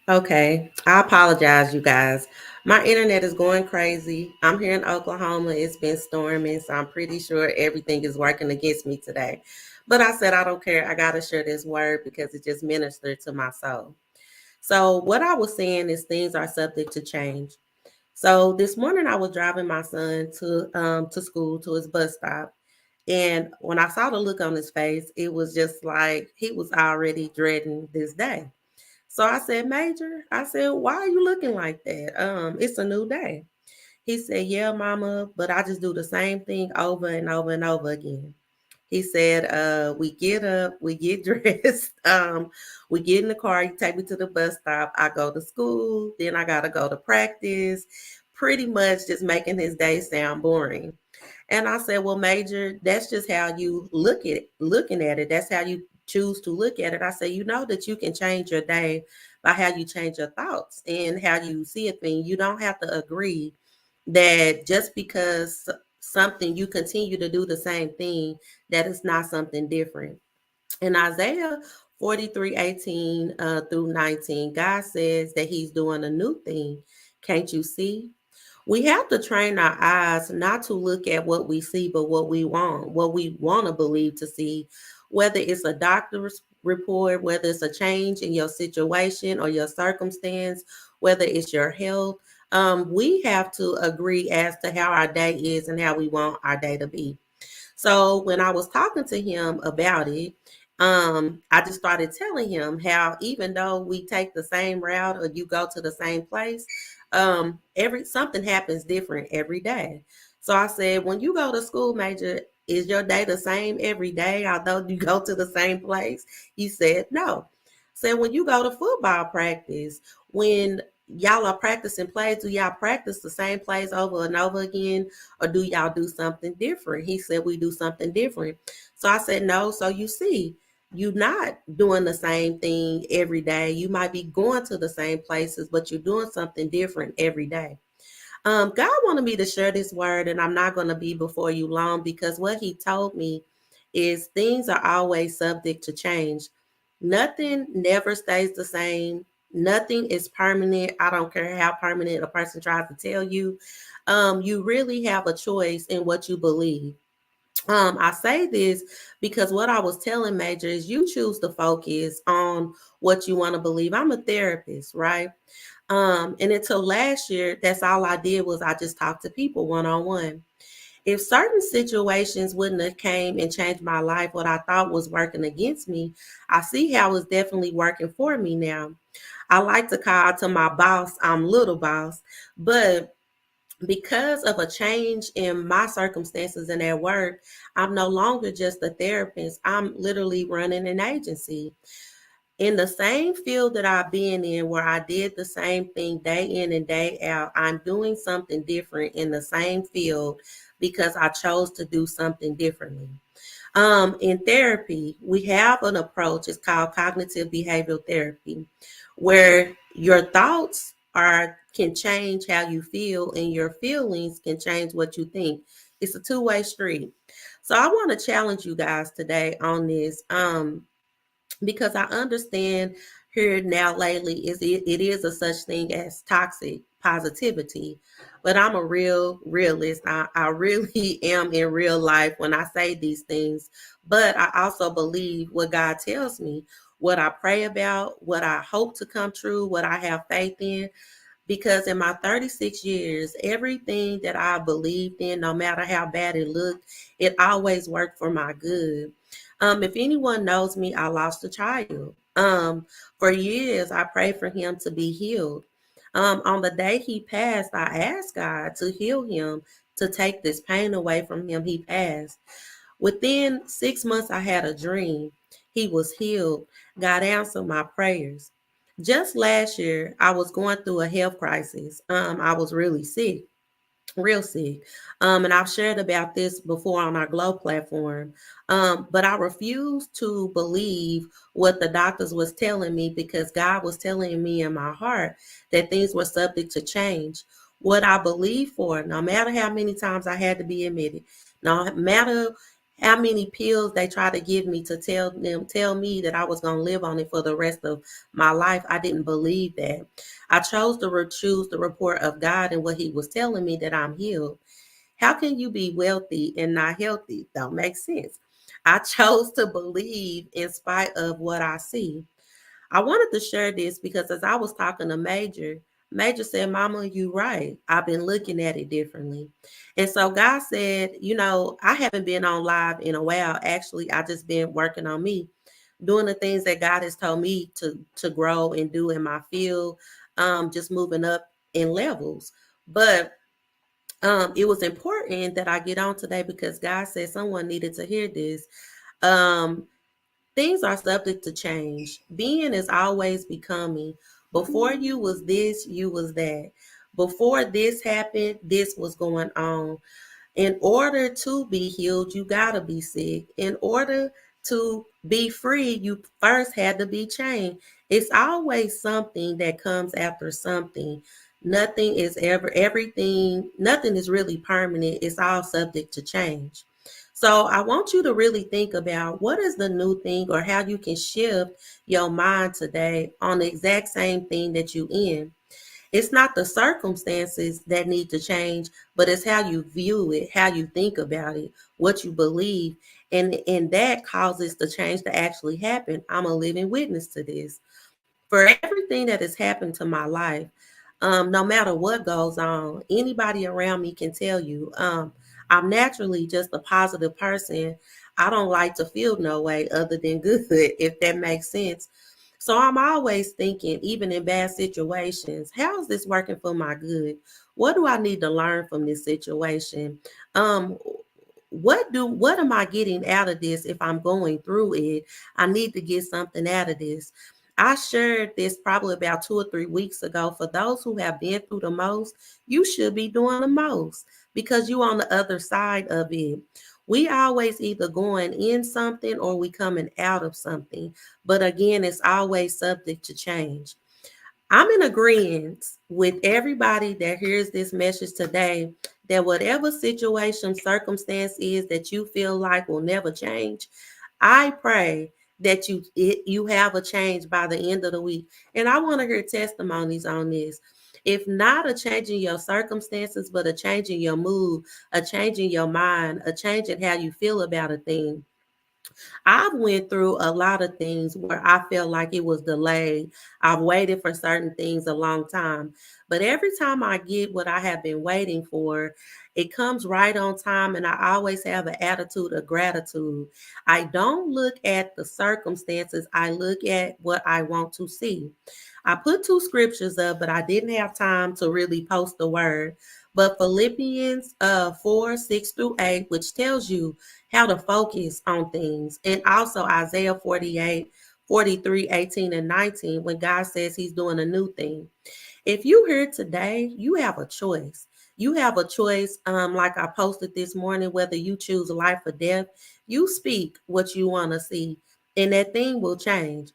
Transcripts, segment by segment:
Okay, I apologize, you guys. My internet is going crazy. I'm here in Oklahoma. It's been storming, so I'm pretty sure everything is working against me today. But I said I don't care. I got to share this word because it just ministered to my soul. So, what I was saying is things are subject to change. So, this morning I was driving my son to school, to his bus stop. And when I saw the look on his face, it was just like he was already dreading this day. So I said, Major, I said, why are you looking like that? It's a new day. He said, yeah, mama, but I just do the same thing over and over and over again. He said, we get up, we get dressed, we get in the car, you take me to the bus stop, I go to school, then I gotta go to practice, pretty much just making his day sound boring. And I said, well, Major, that's just how you looking at it. That's how you choose to look at it. I said, you know that you can change your day by how you change your thoughts and how you see a thing. You don't have to agree that just because something you continue to do the same thing, that is not something different. In Isaiah 43:18 through 19, God says that he's doing a new thing. Can't you see? We have to train our eyes not to look at what we see, but what we want to believe to see, whether it's a doctor's report, whether it's a change in your situation or your circumstance, whether it's your health. We have to agree as to how our day is and how we want our day to be. So when I was talking to him about it, I just started telling him how even though we take the same route or you go to the same place, every something happens different every day. So I said, when you go to school, Major, is your day the same every day, although you go to the same place? He said, no. Said, when you go to football practice, when y'all are practicing plays, do y'all practice the same plays over and over again? Or do y'all do something different? He said, we do something different. So I said, no. So you see, you're not doing the same thing every day. You might be going to the same places, but you're doing something different every day. God wanted me to share this word, and I'm not going to be before you long because what He told me is things are always subject to change. Nothing never stays the same. Nothing is permanent. I don't care how permanent a person tries to tell you. You really have a choice in what you believe. I say this because what I was telling Major is you choose to focus on what you want to believe. I'm a therapist, right? And until last year, that's all I did was I just talked to people one on one. If certain situations wouldn't have came and changed my life, what I thought was working against me, I see how it's definitely working for me now. I like to call to my boss, I'm little boss, but because of a change in my circumstances and at work, I'm no longer just a therapist. I'm literally running an agency in the same field that I've been in, where I did the same thing day in and day out. I'm doing something different in the same field because I chose to do something differently. In therapy, we have an approach, it's called cognitive behavioral therapy, where your thoughts are can change how you feel and your feelings can change what you think. It's a two-way street. So I want to challenge you guys today on this. Because I understand here now lately it is a such thing as toxic positivity, but I'm a real realist. I really am in real life when I say these things, but I also believe what God tells me, what I pray about, what I hope to come true, what I have faith in, because in my 36 years, everything that I believed in, no matter how bad it looked, it always worked for my good. If anyone knows me, I lost a child. For years, I prayed for him to be healed. On the day he passed, I asked God to heal him, to take this pain away from him. He passed. Within 6 months, I had a dream. He was healed. God answered my prayers. Just last year, I was going through a health crisis. I was really sick, real sick. And I've shared about this before on our G.L.O.W platform. But I refused to believe what the doctors was telling me because God was telling me in my heart that things were subject to change. What I believed for, no matter how many times I had to be admitted, no matter how many pills they tried to give me to tell me that I was going to live on it for the rest of my life. I didn't believe that. I chose to choose the report of God and what he was telling me, that I'm healed. How can you be wealthy and not healthy? Don't make sense. I chose to believe in spite of what I see. I wanted to share this because as I was talking to Major said, Mama, you right. I've been looking at it differently. And so God said, I haven't been on live in a while. Actually, I just been working on me, doing the things that God has told me to grow and do in my field, just moving up in levels. But it was important that I get on today because God said someone needed to hear this. Um, Things are subject to change. Being is always becoming. Before you was this, you was that. Before this happened, this was going on. In order to be healed, you got to be sick. In order to be free, you first had to be chained. It's always something that comes after something. Nothing is ever, everything, nothing is really permanent. It's all subject to change. So I want you to really think about what is the new thing or how you can shift your mind today on the exact same thing that you in. It's not the circumstances that need to change, but it's how you view it, how you think about it, what you believe. And that causes the change to actually happen. I'm a living witness to this. For everything that has happened to my life, no matter what goes on, anybody around me can tell you, I'm naturally just a positive person. I don't like to feel no way other than good, if that makes sense. So I'm always thinking, even in bad situations, how is this working for my good? What do I need to learn from this situation? Um, what am I getting out of this if I'm going through it? I need to get something out of this. I shared this probably about 2 or 3 weeks ago. For those who have been through the most, you should be doing the most because you on the other side of it. We always either going in something or we coming out of something. But again, it's always subject to change. I'm in agreement with everybody that hears this message today that whatever situation, circumstance is that you feel like will never change, I pray that you have a change by the end of the week. And I want to hear testimonies on this. If not a change in your circumstances, but a change in your mood, a change in your mind, a change in how you feel about a thing. I've went through a lot of things where I felt like it was delayed. I've waited for certain things a long time. But every time I get what I have been waiting for, it comes right on time. And I always have an attitude of gratitude. I don't look at the circumstances, I look at what I want to see. I put two scriptures up, but I didn't have time to really post the word. But Philippians 4, 6 through 8, which tells you how to focus on things. And also Isaiah 48, 43, 18, and 19, when God says he's doing a new thing. If you here today, you have a choice. You have a choice, like I posted this morning, whether you choose life or death, you speak what you want to see, and that thing will change.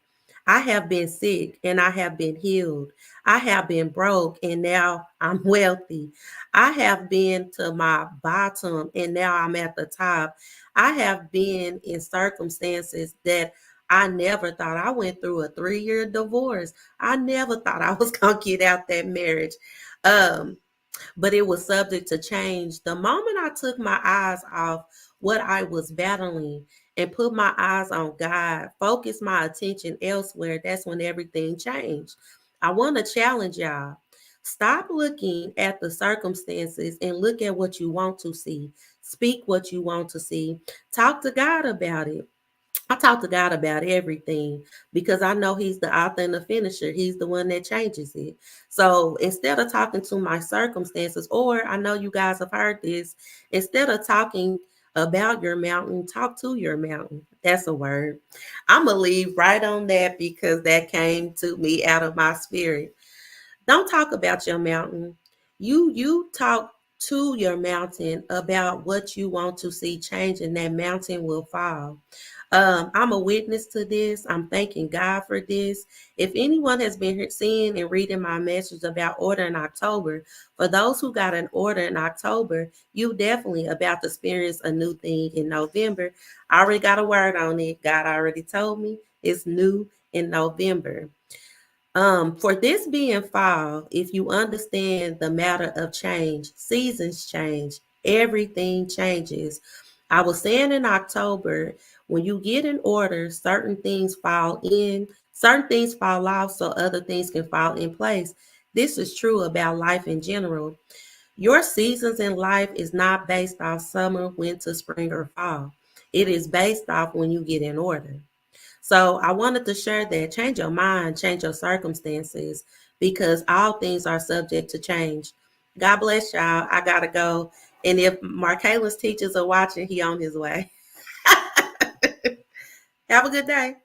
I have been sick and I have been healed. I have been broke and now I'm wealthy. I have been to my bottom and now I'm at the top. I have been in circumstances that I never thought. I went through a 3-year divorce. I never thought I was going to get out that marriage. Um, but it was subject to change. The moment I took my eyes off what I was battling and put my eyes on God, focus my attention elsewhere, that's when everything changed. I want to challenge y'all. Stop looking at the circumstances and look at what you want to see. Speak what you want to see. Talk to God about it. I talk to God about everything because I know he's the author and the finisher. He's the one that changes it. So instead of talking to my circumstances, or I know you guys have heard this, instead of talking about your mountain, talk to your mountain. That's a word. I'm going to leave right on that because that came to me out of my spirit. Don't talk about your mountain. You talk to your mountain about what you want to see change, and that mountain will fall. I'm a witness to this. I'm thanking God for this. If anyone has been seeing and reading my message about order in October, for those who got an order in October, you definitely about to experience a new thing in November. I already got a word on it. God already told me it's new in November. For this being fall, if you understand the matter of change, seasons change, everything changes. I was saying in October, when you get in order, certain things fall in, certain things fall off, so other things can fall in place. This is true about life in general. Your seasons in life is not based off summer, winter, spring, or fall. It is based off when you get in order. So I wanted to share that change your mind, change your circumstances, because all things are subject to change. God bless y'all. I gotta go. And if Markalen's teachers are watching, he on his way. Have a good day.